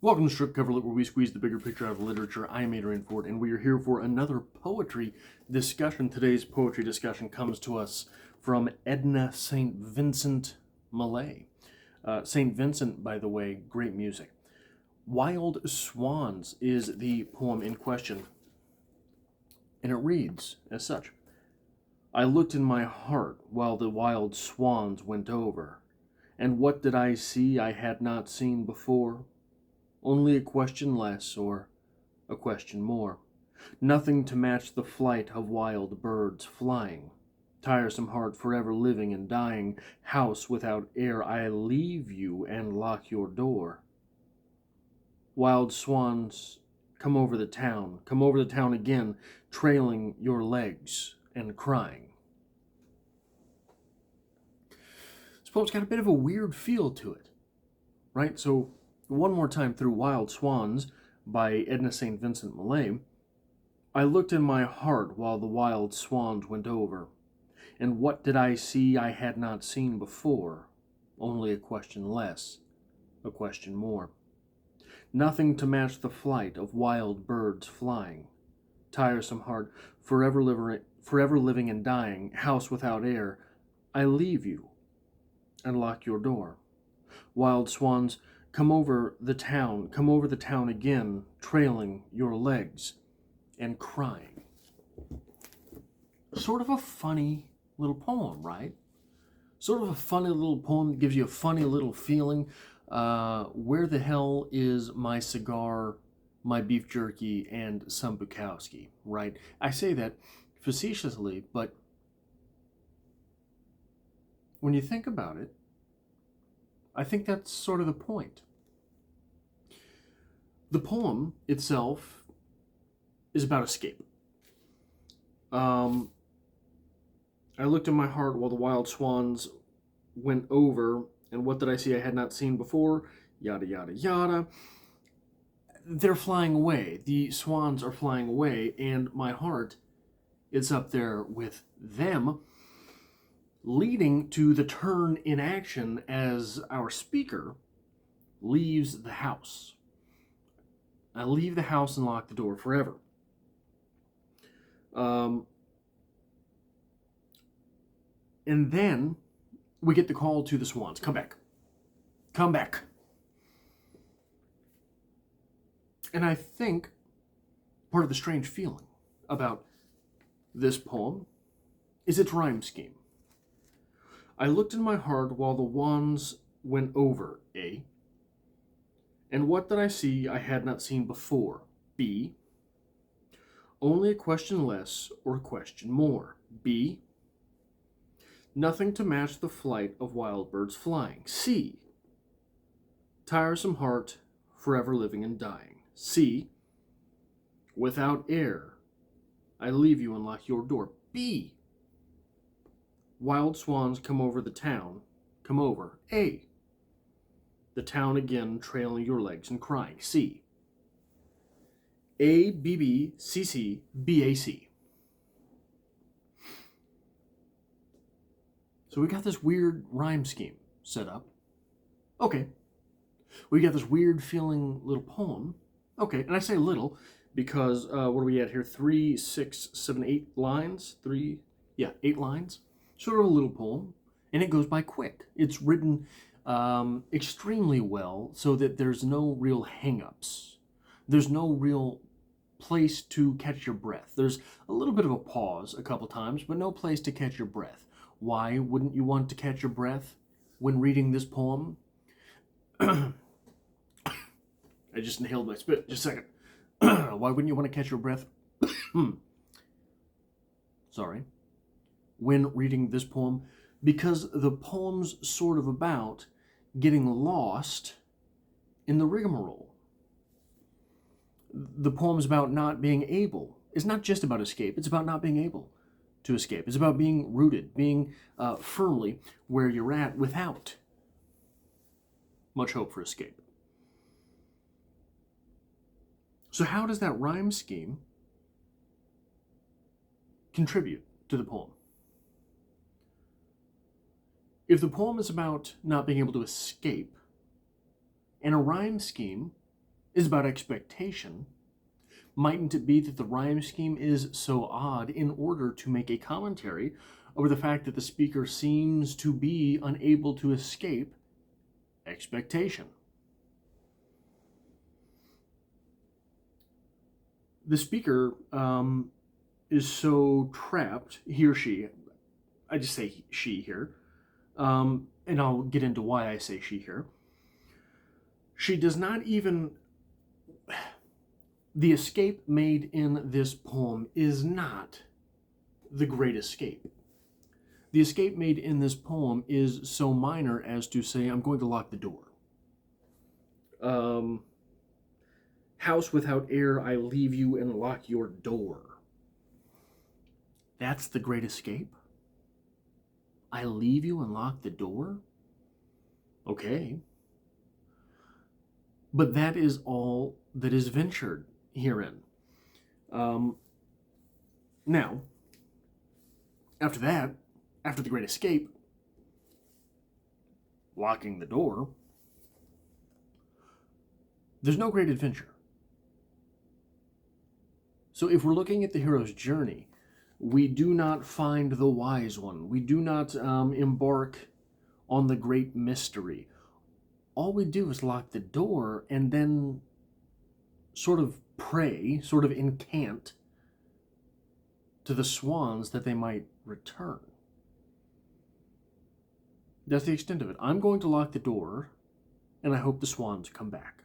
Welcome to Strip Cover Lit, where we squeeze the bigger picture out of literature. I am Adrian Ford, and we are here for another poetry discussion. Today's poetry discussion comes to us from Edna St. Vincent Millay. St. Vincent, by the way, great music. Wild Swans is the poem in question, and it reads as such. I looked in my heart while the wild swans went over, and what did I see I had not seen before? Only a question less or a question more. Nothing to match the flight of wild birds flying. Tiresome heart forever living and dying. House without air, I leave you and lock your door. Wild swans, come over the town again, trailing your legs and crying. This poem's got a bit of a weird feel to it, right? So, one more time through Wild Swans by Edna St. Vincent Millay. I looked in my heart while the wild swans went over, and what did I see I had not seen before? Only a question less, a question more. Nothing to match the flight of wild birds flying. Tiresome heart, forever living and dying, house without air, I leave you and lock your door. Wild swans, come over the town again, trailing your legs and crying. Sort of a funny little poem, right? Sort of a funny little poem that gives you a funny little feeling. Where the hell is my cigar, my beef jerky, and some Bukowski, right? I say that facetiously, but when you think about it, I think that's sort of the point. The poem itself is about escape. I looked in my heart while the wild swans went over, and what did I see I had not seen before? Yada, yada, yada. They're flying away. The swans are flying away, and my heart is up there with them, leading to the turn in action as our speaker leaves the house. I leave the house and lock the door forever. And then we get the call to the swans. Come back. Come back. And I think part of the strange feeling about this poem is its rhyme scheme. I looked in my heart while the wands went over, A. And what did I see I had not seen before, B. Only a question less or a question more, B. Nothing to match the flight of wild birds flying, C. Tiresome heart, forever living and dying, C. Without air, I leave you and lock your door, B. Wild swans come over the town, come over, A. The town again, trailing your legs and crying, C. A, B, B, C, C, B, A, C. So we got this weird rhyme scheme set up. Okay. We got this weird feeling little poem. Okay, and I say little because, what are we at here? 3, 6, 7, 8 lines? 8 lines. Sort of a little poem, and it goes by quick. It's written extremely well so that there's no real hang-ups. There's no real place to catch your breath. There's a little bit of a pause a couple times, but no place to catch your breath. Why wouldn't you want to catch your breath when reading this poem? I just inhaled my spit. Just a second. Why wouldn't you want to catch your breath? Sorry. When reading this poem, because the poem's sort of about getting lost in the rigmarole. The poem's about not being able. It's not just about escape, it's about not being able to escape. It's about being rooted, being firmly where you're at without much hope for escape. So how does that rhyme scheme contribute to the poem? If the poem is about not being able to escape, and a rhyme scheme is about expectation, mightn't it be that the rhyme scheme is so odd in order to make a commentary over the fact that the speaker seems to be unable to escape expectation? The speaker is so trapped, he or she, I just say she here, and I'll get into why I say she here. She does not even... The escape made in this poem is not the great escape. The escape made in this poem is so minor as to say, I'm going to lock the door. House without air, I leave you and lock your door. That's the great escape? I leave you and lock the door? Okay. But that is all that is ventured herein. Now, after that, after the great escape, locking the door, there's no great adventure. So if we're looking at the hero's journey, we do not find the wise one. We do not embark on the great mystery. All we do is lock the door and then sort of pray, sort of incant to the swans that they might return. That's the extent of it. I'm going to lock the door, and I hope the swans come back.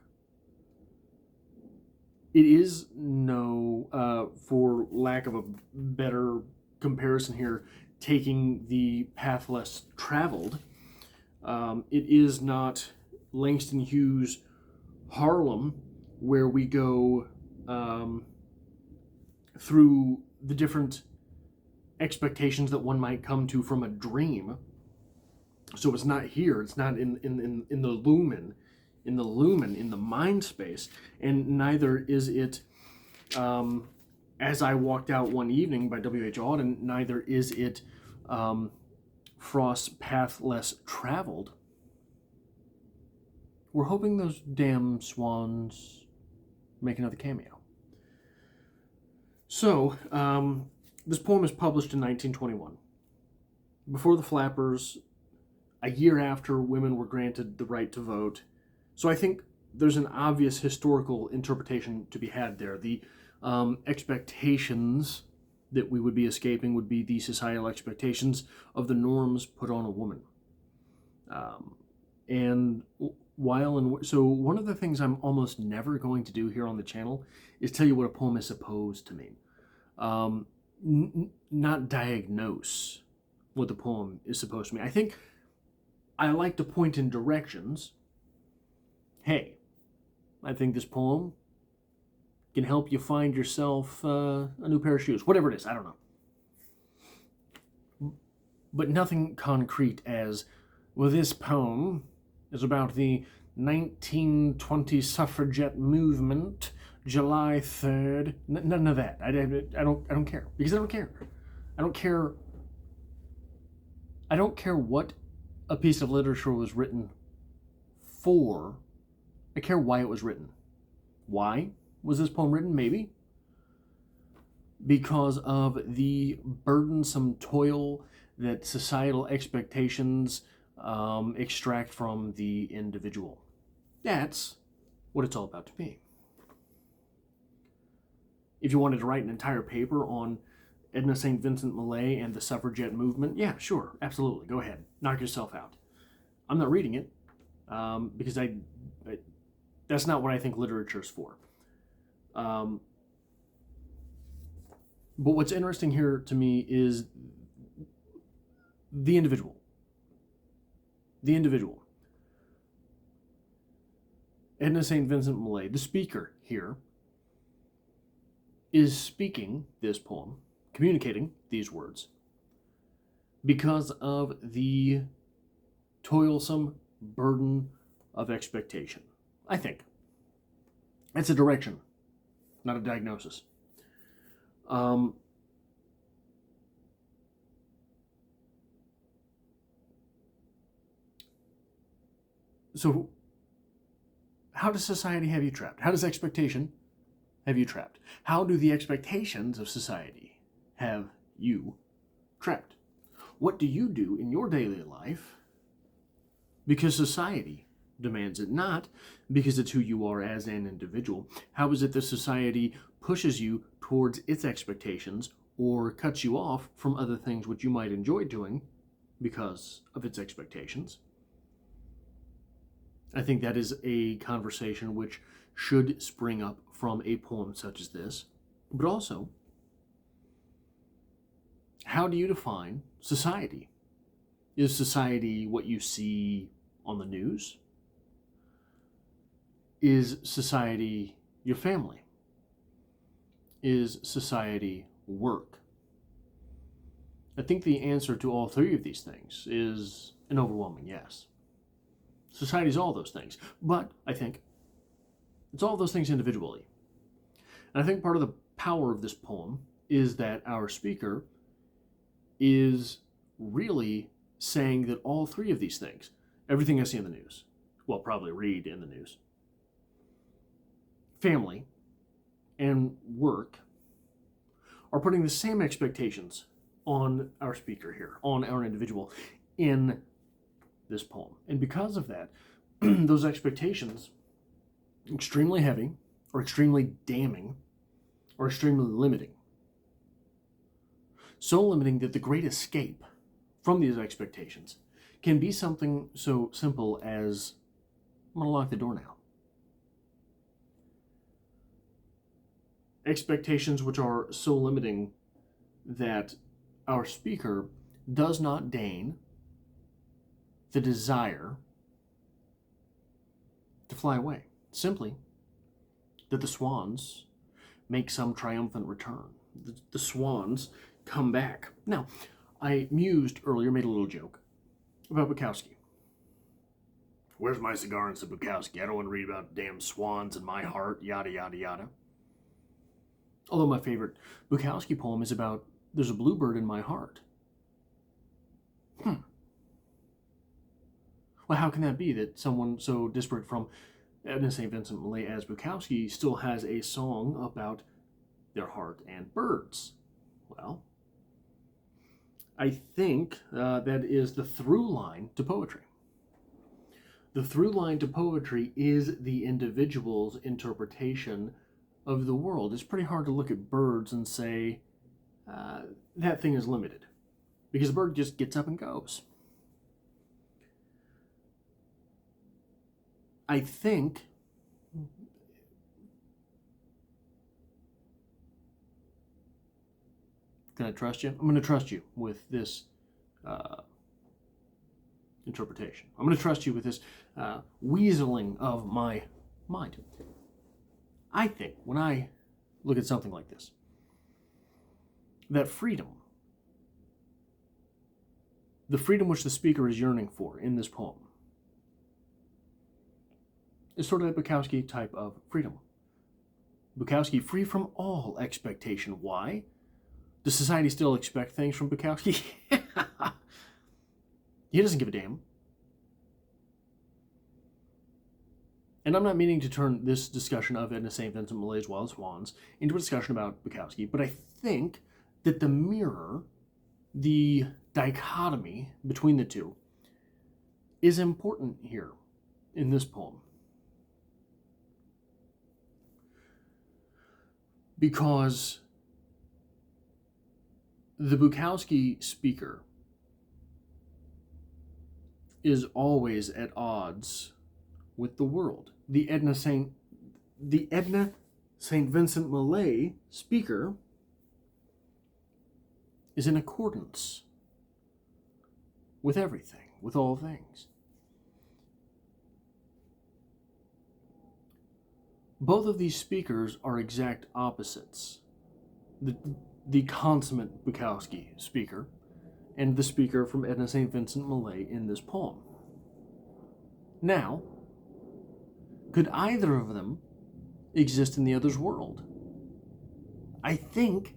It is no, for lack of a better comparison here, taking the path less traveled. It is not Langston Hughes' Harlem, where we go through the different expectations that one might come to from a dream. So it's not here. It's not in the lumen, in the mind space, and neither is it As I Walked Out One Evening by W.H. Auden. Neither is it Frost's Path Less Traveled. We're hoping those damn swans make another cameo. So, this poem is published in 1921. Before the Flappers, a year after women were granted the right to vote. So I think there's an obvious historical interpretation to be had there. The expectations that we would be escaping would be the societal expectations of the norms put on a woman. So one of the things I'm almost never going to do here on the channel is tell you what a poem is supposed to mean. Not diagnose what the poem is supposed to mean. I think I like to point in directions. Hey, I think this poem can help you find yourself a new pair of shoes. Whatever it is, I don't know. But nothing concrete as, well, this poem is about the 1920 suffragette movement, July 3rd. None of that. I don't care. Because I don't care. I don't care what a piece of literature was written for. I care why it was written. Why was this poem written? Maybe because of the burdensome toil that societal expectations extract from the individual. That's what it's all about to me. If you wanted to write an entire paper on Edna St. Vincent Millay and the suffragette movement, yeah, sure, absolutely, go ahead, knock yourself out. I'm not reading it because that's not what I think literature is for. But what's interesting here to me is the individual. The individual. Edna St. Vincent Millay, the speaker here, is speaking this poem, communicating these words, because of the toilsome burden of expectation. I think. It's a direction, not a diagnosis. So, How does society have you trapped? How does expectation have you trapped? How do the expectations of society have you trapped? What do you do in your daily life because society demands it, not because it's who you are as an individual? How is it that society pushes you towards its expectations or cuts you off from other things which you might enjoy doing because of its expectations? I think that is a conversation which should spring up from a poem such as this. But also, how do you define society? Is society what you see on the news? Is society your family? Is society work? I think the answer to all three of these things is an overwhelming yes. Society is all those things, but I think it's all those things individually. And I think part of the power of this poem is that our speaker is really saying that all three of these things, everything I see in the news, well, probably read in the news, family and work, are putting the same expectations on our speaker here, on our individual, in this poem. And because of that, those expectations, extremely heavy, or extremely damning, or extremely limiting. So limiting that the great escape from these expectations can be something so simple as, I'm going to lock the door now. Expectations which are so limiting that our speaker does not deign the desire to fly away. Simply that the Swans make some triumphant return. The Swans come back. Now, I mused earlier, made a little joke about Bukowski. Where's my cigar and some Bukowski? I don't want to read about damn swans in my heart, yada, yada, yada. Although my favorite Bukowski poem is about there's a bluebird in my heart. Well, how can that be that someone so disparate from Edna St. Vincent Millay as Bukowski still has a song about their heart and birds? Well, I think that is the through line to poetry. The through line to poetry is the individual's interpretation of the world. It's pretty hard to look at birds and say that thing is limited, because a bird just gets up and goes. I think can I trust you? I'm going to trust you with this interpretation. I'm going to trust you with this weaseling of my mind. I think when I look at something like this, that freedom, the freedom which the speaker is yearning for in this poem, is sort of a Bukowski type of freedom. Bukowski free from all expectation. Why? Does society still expect things from Bukowski? He doesn't give a damn. And I'm not meaning to turn this discussion of Edna St. Vincent Millay's Wild Swans into a discussion about Bukowski, but I think that the mirror, the dichotomy between the two, is important here in this poem. Because the Bukowski speaker is always at odds with the world. The Edna St. Vincent Millay speaker is in accordance with everything, with all things. Both of these speakers are exact opposites. The consummate Bukowski speaker and the speaker from Edna St. Vincent Millay in this poem. Now, could either of them exist in the other's world? I think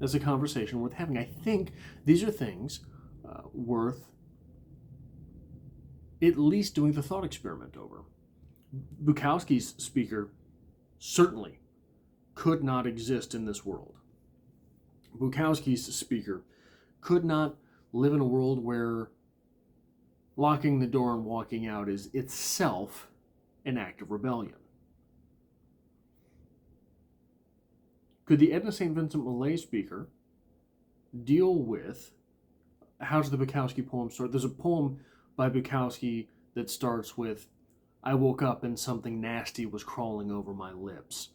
that's a conversation worth having. I think these are things worth at least doing the thought experiment over. Bukowski's speaker certainly could not exist in this world. Bukowski's speaker could not live in a world where locking the door and walking out is itself an act of rebellion. Could the Edna St. Vincent Millay speaker deal with, how does the Bukowski poem start? There's a poem by Bukowski that starts with, I woke up and something nasty was crawling over my lips.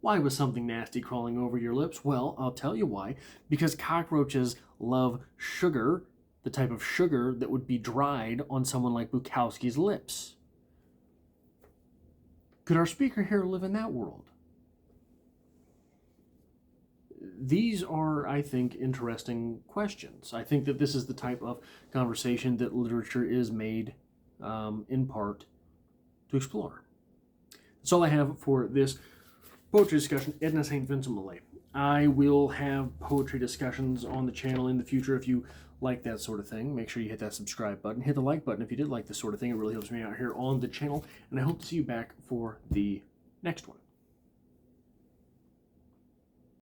Why was something nasty crawling over your lips? Well, I'll tell you why. Because cockroaches love sugar, the type of sugar that would be dried on someone like Bukowski's lips. Could our speaker here live in that world? These are, I think, interesting questions. I think that this is the type of conversation that literature is made, in part, to explore. That's all I have for this poetry discussion. Edna St. Vincent Millay. I will have poetry discussions on the channel in the future. If you like that sort of thing, make sure you hit that subscribe button. Hit the like button if you did like this sort of thing. It really helps me out here on the channel. And I hope to see you back for the next one.